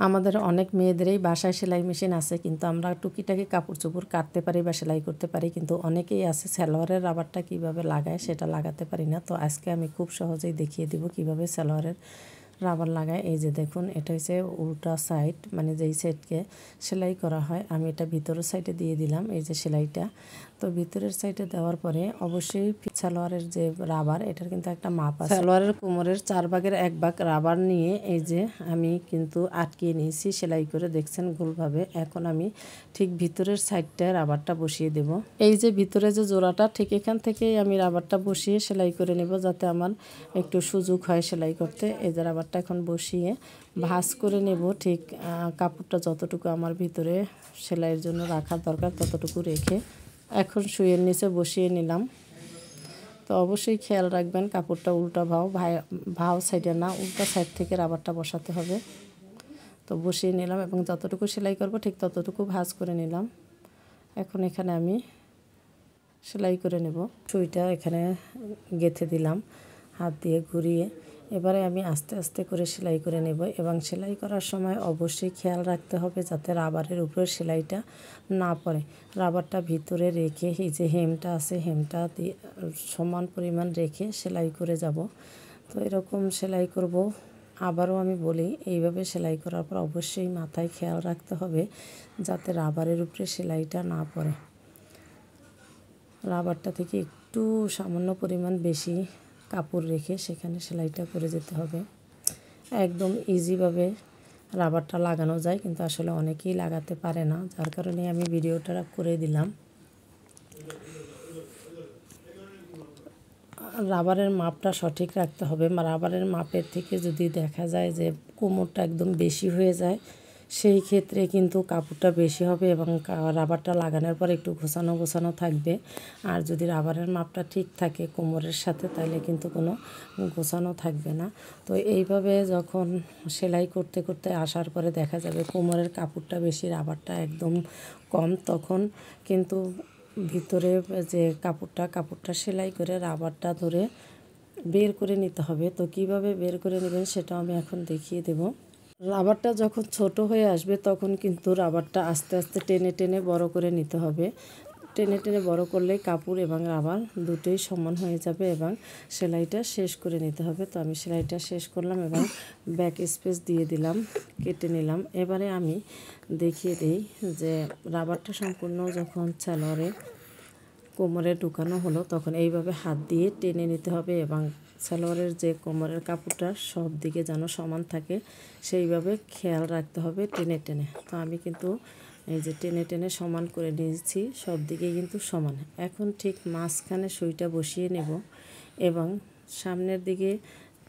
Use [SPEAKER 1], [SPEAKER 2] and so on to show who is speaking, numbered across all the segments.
[SPEAKER 1] আমাদের অনেক মেয়েদেরই বাসায় সেলাই মেশিন আছে, কিন্তু আমরা টুকিটাকি কাপড় চোপড় কাটতে পারি বা সেলাই করতে পারি, কিন্তু অনেকেই আছে সালোয়ারের রাবারটা কিভাবে লাগায় সেটা লাগাতে পারি না। তো আজকে আমি খুব সহজেই দেখিয়ে দিব কিভাবে সালোয়ারের রাবার লাগায়। এই যে দেখুন, এটা হচ্ছে উল্টা সাইড, মানে যেই সাইডকে সেলাই করা হয়। আমি এটা ভিতরের সাইডে দিয়ে দিলাম, এই যে সেলাইটা। তো ভিতরের সাইডে দেওয়ার পরে অবশ্যই সালোয়ারের যে রাবার, এটার কিন্তু একটা মাপ আছে। সালোয়ারের কোমরের 4 ভাগের 1 ভাগ রাবার নিয়ে এই যে আমি কিন্তু আটকিয়ে নিয়েছি সেলাই করে, দেখছেন গোলভাবে। এখন আমি ঠিক ভিতরের সাইডটায় রাবারটা বসিয়ে দেব। এই যে ভিতরে যে জোড়াটা, ঠিক এখান থেকেই আমি রাবারটা বসিয়ে সেলাই করে নেব, যাতে আমার একটু সুযোগ হয় সেলাই করতে। এই যে রাবারটা এখন বসিয়ে ভাঁজ করে নেব, ঠিক কাপড়টা যতটুকু আমার ভিতরে সেলাইয়ের জন্য রাখার দরকার ততটুকু রেখে এখন সুইয়ের নিচে বসিয়ে নিলাম। তো অবশ্যই খেয়াল রাখবেন কাপড়টা উল্টা ভাও সাইডে না, উল্টা সাইড থেকে রাবারটা বসাতে হবে। তো বসিয়ে নিলাম এবং যতটুকু সেলাই করব ঠিক ততটুকু ভাঁজ করে নিলাম। এখন এখানে আমি সেলাই করে নেব। সুইটা এখানে গেঁথে দিলাম হাত দিয়ে ঘুরিয়ে। এবারে আমি আস্তে আস্তে করে সেলাই করে নেব, এবং সেলাই করার সময় অবশ্যই খেয়াল রাখতে হবে যাতে রাবারের উপরে সেলাইটা না পড়ে। রাবারটা ভিতরে রেখে এই যে হেমটা আছে, হেমটা দিয়ে সমান পরিমাণ রেখে সেলাই করে যাব। তো এরকম সেলাই করব। আবারও আমি বলি, এইভাবে সেলাই করার পর অবশ্যই মাথায় খেয়াল রাখতে হবে যাতে রাবারের উপরে সেলাইটা না পড়ে। রাবারটা থেকে একটু সামান্য পরিমাণ বেশি কাপড় রেখে সেখানে সেলাইটা করে যেতে হবে। একদম ইজিভাবে রাবারটা লাগানো যায়, কিন্তু আসলে অনেকেই লাগাতে পারে না, যার কারণে আমি ভিডিওটা করে দিলাম। রাবারের মাপটা সঠিক রাখতে হবে। রাবারের মাপের থেকে যদি দেখা যায় যে কোমরটা একদম বেশি হয়ে যায়, সেই ক্ষেত্রে কিন্তু কাপড়টা বেশি হবে এবং রাবারটা লাগানোর পর একটু গোছানো গোছানো থাকবে। আর যদি রাবারের মাপটা ঠিক থাকে কোমরের সাথে, তাহলে কিন্তু কোনো গোছানো থাকবে না। তো এইভাবে যখন সেলাই করতে করতে আসার পরে দেখা যাবে কোমরের কাপড়টা বেশি, রাবারটা একদম কম, তখন কিন্তু ভিতরে যে কাপড়টা সেলাই করে রাবারটা ধরে বের করে নিতে হবে। তো কিভাবে বের করে নেবেন সেটা আমি এখন দেখিয়ে দেব। রাবারটা যখন ছোট হয়ে আসবে তখন কিন্তু রাবারটা আস্তে আস্তে টেনে টেনে বড় করে নিতে হবে। টেনে টেনে বড় করলেই কাপড় এবং রাবার দুটোই সমান হয়ে যাবে এবং সেলাইটা শেষ করে নিতে হবে। তো আমি সেলাইটা শেষ করলাম এবং ব্যাক স্পেস দিয়ে দিলাম, কেটে নিলাম। এবারে আমি দেখিয়ে দিই যে রাবারটা সম্পূর্ণ যখন সালোয়ারে কোমরে ঢুকানো হলো, তখন এইভাবে হাত দিয়ে টেনে নিতে হবে এবং সালোয়ারের যে কোমরের কাপড়টা সব দিকে যেন সমান থাকে সেইভাবে খেয়াল রাখতে হবে টেনে টেনে। তো আমি কিন্তু এই যে টেনে টেনে সমান করে নিয়েছি, সব দিকে কিন্তু সমান। এখন ঠিক মাঝখানে সুইটা বসিয়ে নেব এবং সামনের দিকে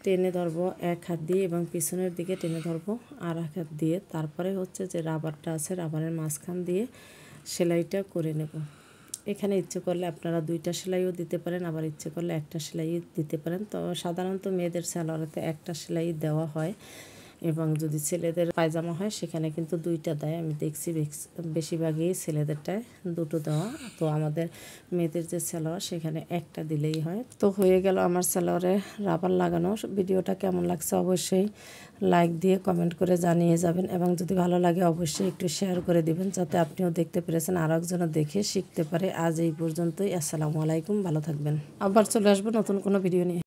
[SPEAKER 1] টেনে ধরবো এক হাত দিয়ে এবং পিছনের দিকে টেনে ধরবো আর এক হাত দিয়ে। তারপরে হচ্ছে যে রাবারটা আছে, রাবারের মাঝখান দিয়ে সেলাইটা করে নেব। এখানে ইচ্ছে করলে আপনারা 2টা সেলাইও দিতে পারেন, আবার ইচ্ছে করলে একটা সেলাই দিতে পারেন। তো সাধারণত মেয়েদের সালোয়ারেতে একটা সেলাই দেওয়া হয়, এবং যদি ছেলেদের পায়জামা হয় সেখানে কিন্তু 2টা দেয়। আমি দেখছি বেশিরভাগই ছেলেদেরটায় 2টো দেওয়া। তো আমাদের মেয়েদের যে সালোয়ার সেখানে একটা দিলেই হয়। তো হয়ে গেল আমার সালোয়ারে রাবার লাগানো। ভিডিওটা কেমন লাগছে অবশ্যই লাইক দিয়ে কমেন্ট করে জানিয়ে যাবেন, এবং যদি ভালো লাগে অবশ্যই একটু শেয়ার করে দিবেন যাতে আপনিও দেখতে পেরেছেন, আর একজনও দেখে শিখতে পারে। আজ এই পর্যন্তই। আসসালামু আলাইকুম, ভালো থাকবেন। আবার চলে আসবো নতুন কোনো ভিডিও নিয়ে।